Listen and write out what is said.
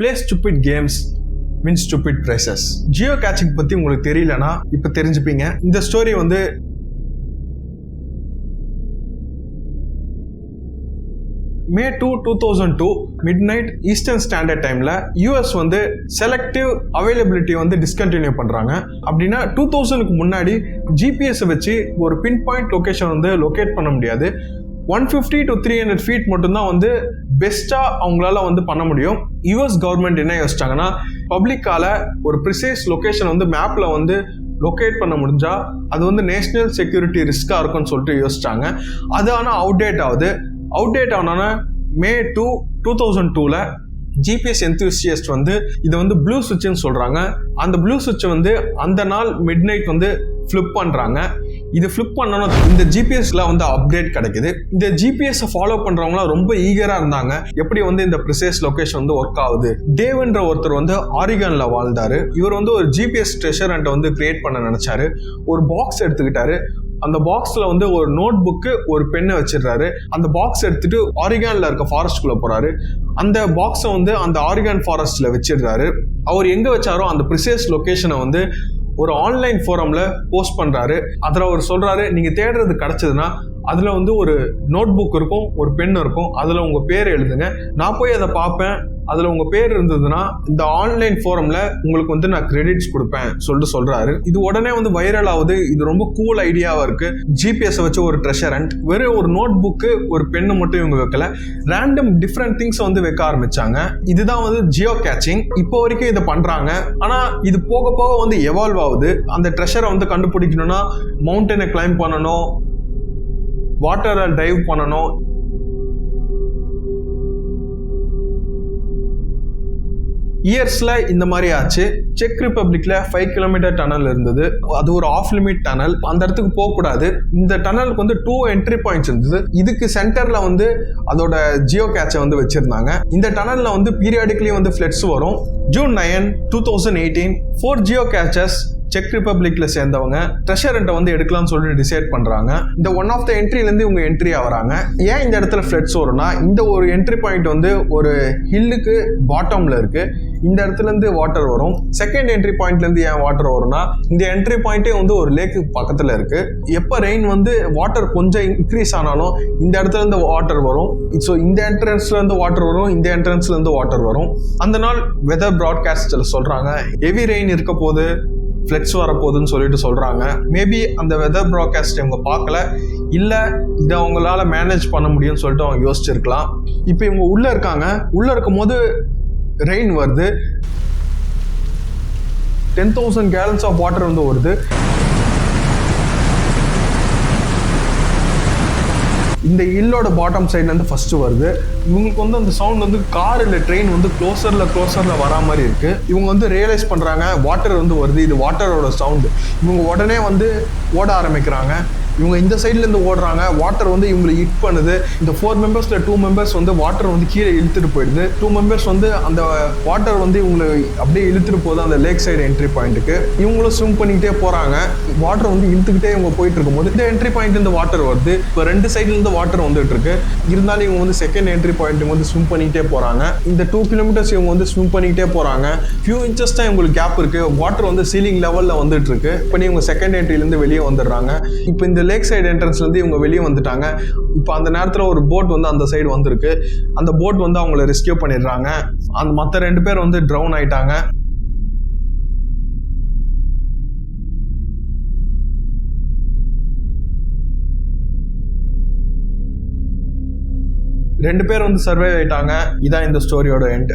Play stupid games, win stupid prizes. Geocaching பத்தி உங்களுக்கு தெரியலனா இப்ப தெரிஞ்சுப்பீங்க. இந்த ஸ்டோரி வந்து May 2, 2002 midnight Eastern Standard Timeல US வந்து செலக்டிவ் அவைலபிலிட்டி வந்து டிஸ்கண்டினியூ பண்றாங்க. அப்படின்னா 2000க்கு முன்னாடி GPS வச்சு ஒரு பின் பாயிண்ட் லொகேஷன் வந்து லொகேட் பண்ண முடியாது. 150 to 300 feet மட்டும்தான் வந்து பெஸ்டா அவங்களால வந்து பண்ண முடியும். US கவர்மெண்ட் என்ன யோசிச்சாங்கன்னா, பப்ளிக்கால ஒரு ப்ரிசைஸ் லொகேஷன் வந்து மேப்ல வந்து லொகேட் பண்ண முடிஞ்சா அது வந்து நேஷனல் செக்யூரிட்டி ரிஸ்கா இருக்கும்னு சொல்லிட்டு யோசிச்சாங்க. அது ஆனால் அவுடேட் ஆனோன்னா May 2, 2002ல ஜிபிஎஸ் என்தூசியஸ்ட் வந்து இதை வந்து ப்ளூ சுவிட்ச்னு சொல்றாங்க. அந்த ப்ளூ சுவிட்சை வந்து அந்த நாள் மிட் நைட் வந்து ஃபிளிப் பண்றாங்க. இது ஃபிளிப் பண்ணணும், இந்த ஜிபிஎஸ்ல வந்து அப்டேட் கிடைக்குது. இந்த ஜிபிஎஸ் ஃபாலோ பண்றவங்களாம் ரொம்ப ஈகரா இருந்தாங்க, எப்படி வந்து இந்த ப்ரிசைஸ் லொகேஷன் வந்து ஒர்க் ஆகுது. டேவ்ன்ற ஒருத்தர் வந்து ஆரிகன்ல வாழ்ந்தாரு. இவர் வந்து ஒரு ஜிபிஎஸ் ட்ரெஷர் ஹண்டை வந்து கிரியேட் பண்ண நினைச்சாரு. ஒரு பாக்ஸ் எடுத்துக்கிட்டாரு. அந்த பாக்ஸ்ல வந்து ஒரு நோட் புக்கு, ஒரு பெண்ணை வச்சிடுறாரு. அந்த பாக்ஸ் எடுத்துட்டு ஆரிகான்ல இருக்க ஃபாரஸ்ட்குள்ள போறாரு. அந்த பாக்ஸை வந்து அந்த ஆரிகான் ஃபாரஸ்ட்ல வச்சிடுறாரு. அவர் எங்க வச்சாரோ அந்த ப்ரிசைஸ் லொகேஷனை வந்து ஒரு ஆன்லைன் ஃபோரம்ல போஸ்ட் பண்றாரு. அதுல அவர் சொல்றாரு, நீங்க தேடுறது கிடைச்சதுன்னா அதுல வந்து ஒரு நோட் புக் இருக்கும், ஒரு பென் இருக்கும், அதுல உங்க பேர் எழுதுங்க, நான் போய் அதை பார்ப்பேன், அதுல உங்க பேர் இருந்ததுன்னா இந்த ஆன்லைன் ஃபோரம்ல உங்களுக்கு வந்து நான் கிரெடிட்ஸ் கொடுப்பேன் சொல்லிட்டு சொல்றாரு. இது உடனே வந்து வைரல் ஆகுது. இது ரொம்ப கூல் ஐடியாவா இருக்கு. ஜிபிஎஸ் வச்சு ஒரு ட்ரெஷர் ஹண்ட், வெறும் ஒரு நோட் புக்கு, ஒரு பெண்ணு மட்டும் இவங்க வைக்கல, ரேண்டம் டிஃப்ரெண்ட் திங்ஸ் வந்து வைக்க ஆரம்பிச்சாங்க. இதுதான் வந்து ஜியோ கேச்சிங். இப்போ வரைக்கும் இதை பண்றாங்க. ஆனா இது போக போக வந்து எவால்வ் ஆகுது. அந்த ட்ரெஷரை வந்து கண்டுபிடிக்கணும்னா மவுண்டனை கிளைம் பண்ணணும், வாட்டரை டைவ் பண்ணணும். இயர்ஸ்ல இந்த மாதிரி ஆச்சு. செக் ரிப்பப்ளிக்ல 5 கிலோமீட்டர் டனல் இருந்தது. அது ஒரு ஆஃப் லிமிட் டனல். அந்த இடத்துக்கு போக கூடாது. இந்த டனலுக்கு வந்து 2 என்ட்ரி பாயிண்ட்ஸ் இருந்தது. இதுக்கு சென்டர்ல வந்து அதோட ஜியோ கேட்சை வந்து வச்சிருந்தாங்க. இந்த டனல்ல வந்து பீரியாடிக்கலி வந்து ஃபிளட்ஸ் வரும். June 9, 2018 4 ஜியோ கேச்சஸ் செக் ரிப்பப்ளிக்ல சேர்ந்தவங்க ட்ரெஷர் ஹண்டை வந்து எடுக்கலாம்னு சொல்லிட்டு டிசைட் பண்றாங்க. இந்த ஒன் ஆஃப் த என்ட்ரிலேருந்து இவங்க என்ட்ரி ஆகிறாங்க. ஏன் இந்த இடத்துல ஃபிளட்ஸ் வரும்னா, இந்த ஒரு என்ட்ரி பாயிண்ட் வந்து ஒரு ஹில்லுக்கு பாட்டம்ல இருக்கு. இந்த இடத்துல இருந்து வாட்டர் வரும். செகண்ட் என்ட்ரி பாயிண்ட்ல இருந்து ஏன் வாட்டர் வரும்னா, இந்த என்ட்ரி பாயிண்டே வந்து ஒரு லேக்கு பக்கத்துல இருக்கு. எப்ப ரெயின் வந்து வாட்டர் கொஞ்சம் இன்க்ரீஸ் ஆனாலும் இந்த இடத்துல இருந்து வாட்டர் வரும். ஸோ இந்த என்ட்ரன்ஸ்ல இருந்து வாட்டர் வரும், இந்த என்ட்ரன்ஸ்ல இருந்து வாட்டர் வரும். அந்த நாள் வெதர் ப்ராட்காஸ்ட்ல சொல்றாங்க, ஹெவி ரெயின் இருக்க போது, ஃப்ளட்ஸ் வரப்போகுதுன்னு சொல்லிட்டு சொல்றாங்க. மேபி அந்த வெதர் ப்ராட்காஸ்ட் இவங்க பார்க்கல, இல்ல இதை அவங்களால மேனேஜ் பண்ண முடியும்னு சொல்லிட்டு அவங்க யோசிச்சிருக்கலாம். இப்போ இவங்க உள்ள இருக்காங்க. உள்ள இருக்கும் போது ரெயின் வருது. 10,000 gallons ஆஃப் வாட்டர் வந்து வருது. இந்த ஹில்லோட பாட்டம் சைட்ல இருந்து ஃபர்ஸ்ட் வருது. இவங்களுக்கு வந்து அந்த சவுண்ட் வந்து கார் இல்ல ட்ரெயின் வந்து க்ளோசர்ல வரா மாதிரி இருக்கு. இவங்க வந்து ரியலைஸ் பண்றாங்க வாட்டர் வந்து வருது, இது வாட்டரோட சவுண்ட். இவங்க உடனே வந்து ஓட ஆரம்பிக்கிறாங்க. இவங்க இந்த சைட்ல இருந்து ஓடுறாங்க. வாட்டர் வந்து இவங்களை ஹிட் பண்ணுது. இந்த 4 மெம்பர்ஸ்ல 2 மெம்பர்ஸ் வந்து வாட்டர் வந்து கீழே இழுத்துட்டு போயிடுது. 2 மெம்பர்ஸ் வந்து அந்த வாட்டர் வந்து இவங்களை அப்படியே இழுத்துட்டு போகுது அந்த லேக் சைடு என்ட்ரி பாயிண்ட்டுக்கு. இவங்களும் ஸ்விம் பண்ணிக்கிட்டே போறாங்க. வாட்டர் வந்து இழுத்துக்கிட்டே இவங்க போயிட்டு இருக்கும்போது இந்த என்ட்ரி பாயிண்ட் இருந்து வாட்டர் வருது. இப்போ 2 சைட்ல இருந்து வாட்டர் வந்துட்டு இருக்கு. இருந்தாலும் இவங்க வந்து செகண்ட் என்ட்ரி பாயிண்ட் வந்து ஸ்விம் பண்ணிக்கிட்டே போறாங்க. இந்த 2 கிலோமீட்டர்ஸ் இவங்க வந்து ஸ்விம் பண்ணிக்கிட்டே போறாங்க. ஃபியூ இன்ச்சஸ் தான் இவங்களுக்கு கேப் இருக்கு. வாட்டர் வந்து சீலிங் லெவல்ல வந்துட்டு இருக்கு. இப்போ இவங்க செகண்ட் என்ட்ரில இருந்து வெளியே வந்துடுறாங்க. இப்போ இந்த லேக் சைடு என்ட்ரன்ஸ்ல இருந்து இவங்க வெளியே வந்துட்டாங்க. இப்போ அந்த நேரத்துல ஒரு போட் வந்து அந்த சைடு வந்திருக்கு. அந்த போட் வந்து அவங்கள ரெஸ்கியூ பண்ணிடுறாங்க. அந்த மற்ற 2 பேர் வந்து ட்ரவுன் ஆயிட்டாங்க. ரெண்டு பேர் வந்து சர்வைவ் ஆயிட்டாங்க. இதான் இந்த ஸ்டோரியோட எண்ட்.